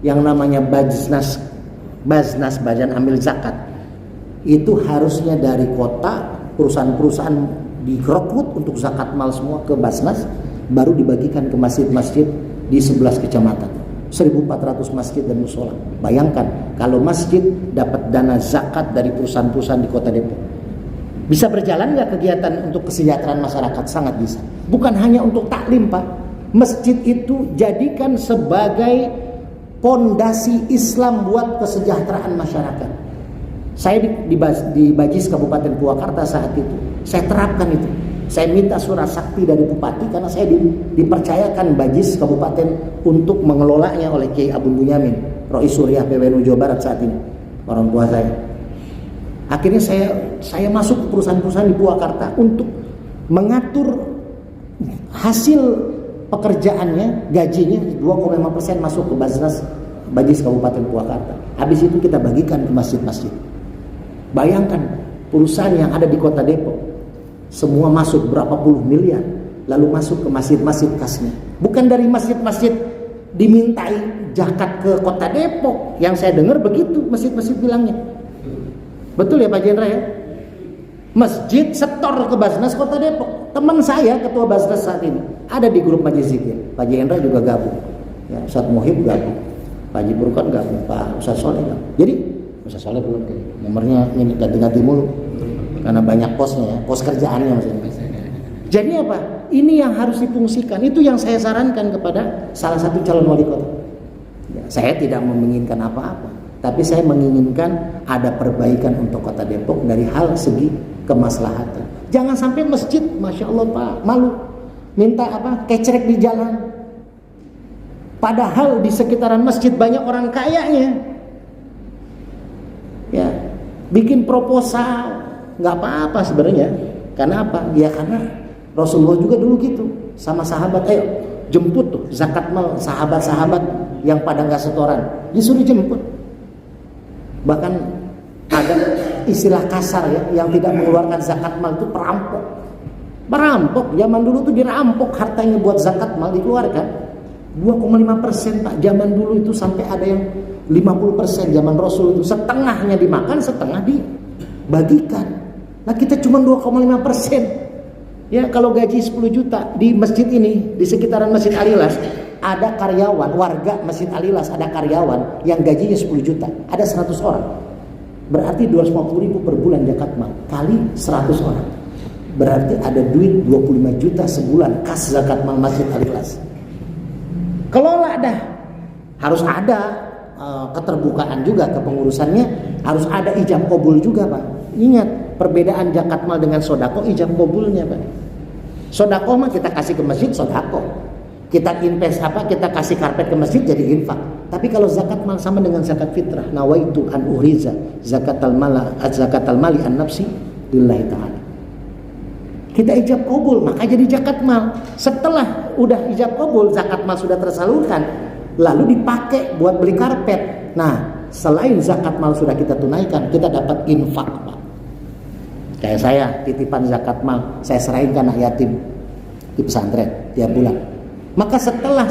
yang namanya Basnas Badan Amil Zakat. Itu harusnya dari kota, perusahaan-perusahaan direkrut untuk zakat mal semua ke Basnas, baru dibagikan ke masjid-masjid di 11 kecamatan. 1.400 masjid dan musola. Bayangkan kalau masjid dapat dana zakat dari perusahaan-perusahaan di Kota Depok. Bisa berjalan nggak kegiatan untuk kesejahteraan masyarakat? Sangat bisa. Bukan hanya untuk taklim, Pak. Masjid itu jadikan sebagai pondasi Islam buat kesejahteraan masyarakat. Saya di Bajis Kabupaten Purwakarta saat itu, saya terapkan itu. Saya minta surat sakti dari bupati karena saya dipercayakan Bajis Kabupaten untuk mengelolanya oleh Kiai Abu Bunyamin, Rois Suriah PWNU Jawa Barat saat ini, orang tua saya. Akhirnya saya masuk ke perusahaan-perusahaan di Purwakarta untuk mengatur hasil pekerjaannya, gajinya 2,5% masuk ke Basnas Bajis Kabupaten Purwakarta. Habis itu kita bagikan ke masjid-masjid. Bayangkan perusahaan yang ada di Kota Depok semua masuk berapa puluh miliar, lalu masuk ke masjid-masjid kasnya. Bukan dari masjid-masjid dimintai zakat ke Kota Depok. Yang saya dengar begitu masjid-masjid bilangnya. Betul ya Pak Jendra ya? Masjid setor ke Basnas Kota Depok. Teman saya ketua Basnas saat ini ada di grup Majelis Zikir. Pak Jendra juga gabung. Ya, Ustaz Muhib gabung. Pak Haji Burkan gabung. Pak Ustaz Soleh gabung. Jadi Ustaz Soleh belum, nomornya ini ganti-ganti mulu. Karena banyak posnya ya, pos kerjaannya maksudnya. Jadi apa? Ini yang harus difungsikan. Itu yang saya sarankan kepada salah satu calon wali kota. Ya, saya tidak menginginkan apa-apa, tapi saya menginginkan ada perbaikan untuk Kota Depok dari hal segi kemaslahatan. Jangan sampai masjid, Masya Allah Pak, malu minta kecrek di jalan. Padahal di sekitaran masjid banyak orang kayanya. Ya, bikin proposal nggak apa-apa sebenarnya. Karena apa? Ya karena Rasulullah juga dulu gitu sama sahabat, ayo jemput tuh zakat mal sahabat-sahabat yang pada nggak setoran, disuruh jemput. Bahkan ada istilah kasar ya, yang tidak mengeluarkan zakat mal itu perampok. Perampok zaman dulu tuh dirampok hartanya buat zakat mal dikeluarkan. 2,5% Pak, zaman dulu itu sampai ada yang 50% zaman Rasul itu, setengahnya dimakan, setengah dibagikan. Nah kita cuma 2,5%. Ya kalau gaji 10 juta di masjid ini, di sekitaran Masjid Al-Ilas, ada karyawan, warga Masjid Al-Ilas ada karyawan yang gajinya 10 juta, ada 100 orang. Berarti 250.000 per bulan zakat mal, kali 100 orang. Berarti ada duit 25 juta sebulan kas zakat mal Masjid Al-Ilas. Kelola dah, harus ada keterbukaan juga kepengurusannya, harus ada ijab kabul juga Pak. Ingat perbedaan zakat mal dengan sodako, ijab kabulnya Pak. Sodako mah kita kasih ke masjid sodako, kita invest kita kasih karpet ke masjid jadi infak. Tapi kalau zakat mal sama dengan zakat fitrah, nawaitu an uhriza zakatal mali an nafsi lillahi ta'ala. Kita ijab kabul maka jadi zakat mal. Setelah udah ijab kabul, zakat mal sudah tersalurkan, lalu dipakai buat beli karpet. Nah, selain zakat mal sudah kita tunaikan, kita dapat infak Pak. Kayak saya titipan zakat mal, saya serahin ke anak yatim di pesantren tiap bulan. Maka setelah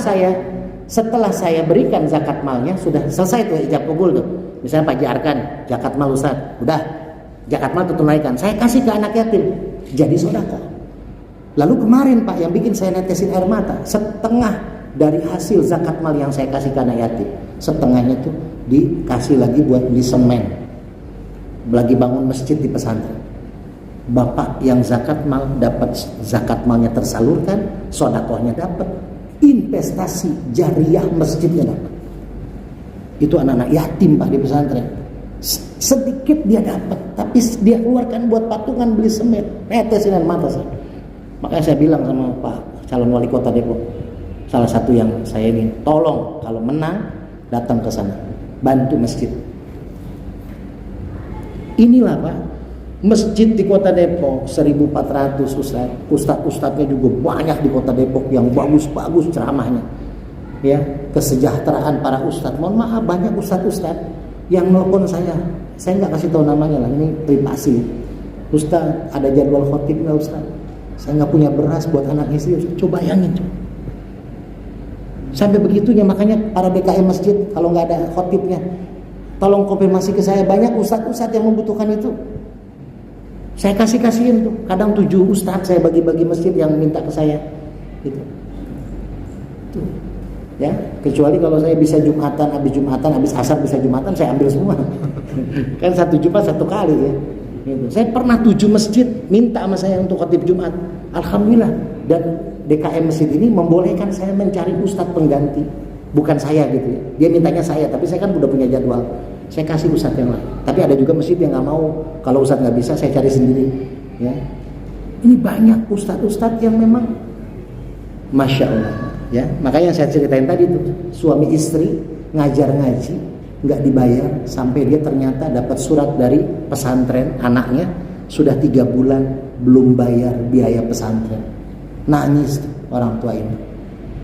saya berikan zakat malnya, sudah selesai tuh ijab kabul tuh. Misalnya Pak Jarkan, zakat mal Ustaz, udah zakat mal tunaikan, saya kasih ke anak yatim, jadi sedekah. Lalu kemarin Pak yang bikin saya netesin air mata, setengah dari hasil zakat mal yang saya kasih ke anak yatim, setengahnya tuh dikasih lagi buat beli semen, lagi bangun masjid di pesantren. Bapak yang zakat mal dapat zakat malnya tersalurkan, sedekahnya dapat, investasi jariah masjidnya dapat. Itu anak-anak yatim Pak di pesantren. Sedikit dia dapat, tapi dia keluarkan buat patungan beli semen, netesin air mata saya. Makanya saya bilang sama Pak calon wali kota Depok, salah satu yang saya ingin, tolong kalau menang datang ke sana, bantu masjid. Inilah Pak, masjid di kota Depok 1.400 ustadz-ustadznya juga banyak di kota Depok yang bagus-bagus ceramahnya. Ya, kesejahteraan para ustadz. Mohon maaf banyak ustadz-ustadz yang nelpon saya nggak kasih tahu namanya lah, ini privasi. Ustaz, ada jadwal khotib nggak Ustaz? Saya nggak punya beras buat anak istri. Coba bayangin, coba. Sampai begitunya, makanya para DKM masjid kalau nggak ada khotibnya, tolong konfirmasi ke saya. Banyak ustadz-ustadz yang membutuhkan itu. Saya kasihin tuh. Kadang 7 ustadz saya bagi-bagi masjid yang minta ke saya. Gitu. Tuh. Ya, kecuali kalau saya bisa Jumatan, habis asar bisa Jumatan, saya ambil semua. Kan 1 Jumat 1 kali ya. Gitu. Saya pernah 7 masjid minta sama saya untuk khotib Jumat. Alhamdulillah. Dan DKM masjid ini membolehkan saya mencari ustadz pengganti. Bukan saya gitu ya. Dia mintanya saya, tapi saya kan udah punya jadwal. Saya kasih ustadz yang lain. Tapi ada juga masjid yang nggak mau. Kalau ustadz nggak bisa, saya cari sendiri. Ya. Ini banyak ustadz-ustadz yang memang Masya Allah. Ya, makanya saya ceritain tadi tuh, suami istri ngajar ngaji nggak dibayar sampai dia ternyata dapat surat dari pesantren, anaknya sudah 3 bulan belum bayar biaya pesantren. Nangis tuh orang tua ini.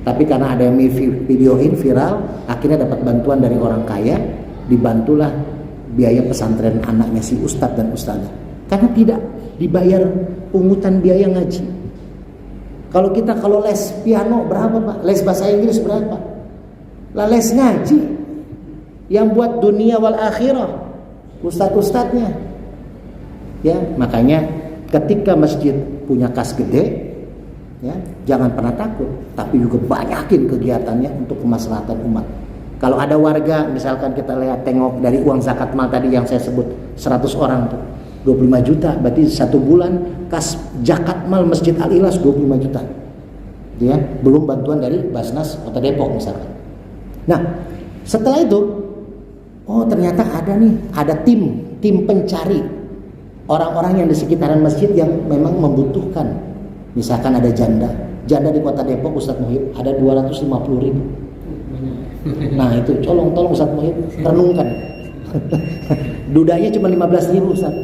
Tapi karena ada yang videoin viral, akhirnya dapat bantuan dari orang kaya, dibantulah biaya pesantren anaknya si ustadz dan ustadzah. Karena tidak dibayar pungutan biaya ngaji. Kalau les piano berapa Pak? Les bahasa Inggris berapa? Lah les ngaji yang buat dunia wal akhirah ustadz-ustadznya. Ya, makanya ketika masjid punya kas gede, ya, jangan pernah takut, tapi juga banyakin kegiatannya untuk kemaslahatan umat. Kalau ada warga, misalkan kita lihat tengok dari uang zakat mal tadi yang saya sebut 100 orang tuh 25 juta, berarti 1 bulan kas zakat mal Masjid Al-Ilas 25 juta. Ya, belum bantuan dari Basnas Kota Depok misalkan. Nah, setelah itu, oh ternyata ada tim pencari orang-orang yang di sekitaran masjid yang memang membutuhkan. Misalkan ada janda di Kota Depok, Ustadz Muhyib ada 250.000. Nah itu tolong Ustaz Muhib renungkan. Dudanya cuma 15.000 Ustaz.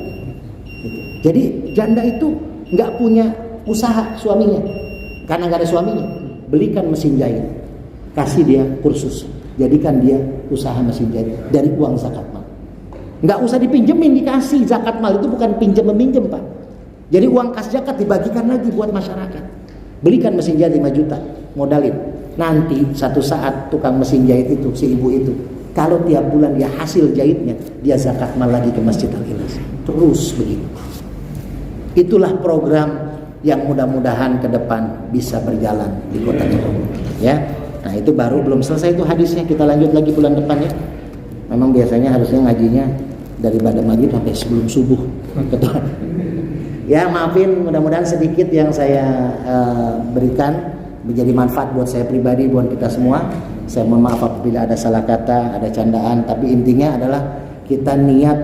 Gitu. Jadi janda itu nggak punya usaha suaminya, karena nggak ada suaminya. Belikan mesin jahit, kasih dia kursus, jadikan dia usaha mesin jahit dari uang zakat mal. Nggak usah dipinjemin, dikasih. Zakat mal itu bukan pinjam meminjam Pak. Jadi uang kas zakat dibagikan lagi buat masyarakat. Belikan mesin jahit 5 juta, modalin. Nanti satu saat tukang mesin jahit itu, si ibu itu, kalau tiap bulan dia hasil jahitnya, dia zakat mal lagi ke Masjid Al-Ikhlas. Terus begitu. Itulah program yang mudah-mudahan ke depan bisa berjalan di Kota Cirebon. Ya. Nah itu baru belum selesai itu hadisnya, kita lanjut lagi bulan depan ya. Memang biasanya harusnya ngajinya daripada maghrib sampai sebelum subuh. Ya maafin, mudah-mudahan sedikit yang saya berikan menjadi manfaat buat saya pribadi, buat kita semua. Saya mohon maaf apabila ada salah kata, ada candaan, tapi intinya adalah kita niat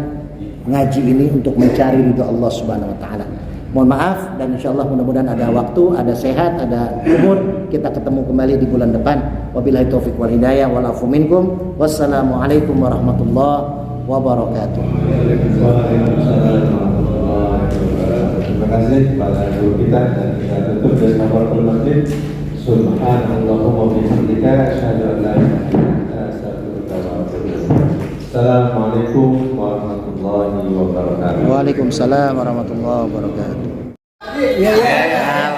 ngaji ini untuk mencari ridho Allah Subhanahu wa taala. Mohon maaf, dan insyaallah mudah-mudahan ada waktu, ada sehat, ada umur, kita ketemu kembali di bulan depan. Wabillahi taufik wal hidayah, wal afu minkum. Wassalamualaikum warahmatullahi wabarakatuh. Terima kasih kepada guru kita, dan kita tutup dengan kafaratul masjid. Subhanallahumma wa bihamdika asyhadu an la ilaha illa anta astaghfiruka wa atubu ilaik. Assalamualaikum warahmatullahi wabarakatuh. Waalaikumsalam warahmatullahi wabarakatuh.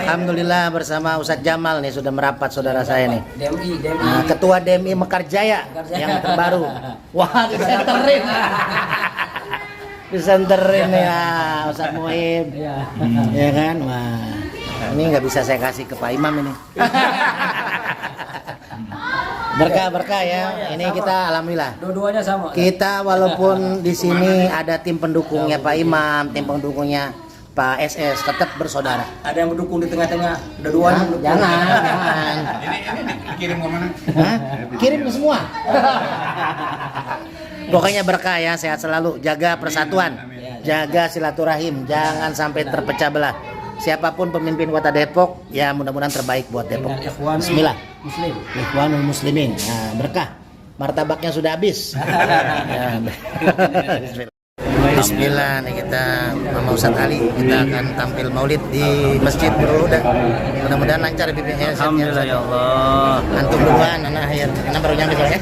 Alhamdulillah bersama Ustadz Jamal nih sudah merapat saudara saya nih. DMI. Nah, Ketua DMI Mekarjaya yang terbaru. Wah, disenterin. Disenterin ya Ustadz Muhib. Ya kan? Wah. Ini nggak bisa saya kasih ke Pak Imam ini. Berkah ya. Ini kita alhamdulillah. Dua-duanya sama. Kita walaupun di sini ada tim pendukungnya Pak Imam, tim pendukungnya Pak SS, tetap bersaudara. Ada yang mendukung di tengah-tengah. Dua-duanya mendukung. Jangan. Ini kirim ke mana? Hah? Kirim ke semua. Pokoknya berkah ya, sehat selalu, jaga persatuan, jaga silaturahim, jangan sampai terpecah belah. Siapapun pemimpin Kota Depok, ya mudah-mudahan terbaik buat Depok. Bismillah. Muslim. Ikhwanul muslimin. Nah, berkah. Martabaknya sudah habis. Ya. Bismillah, nih kita sama Ustadz Ali, kita akan tampil maulid di Masjid Nurul Huda. Mudah-mudahan lancar bimbingnya. Alhamdulillah ya Allah. Antum duluan, anak akhir. Anak baru nyampe soalnya.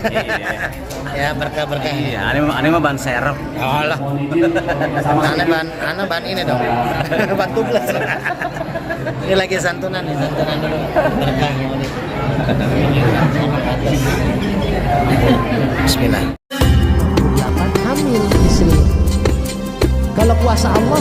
Ya berkah-berkah. Iya, ini mah ban serep. Allah. Anak ban ini dong. Ban tubeless. Ini lagi santunan nih, santunan dulu. Berkah maulid. Bismillah. Hamil istri. Kalau kuasa Allah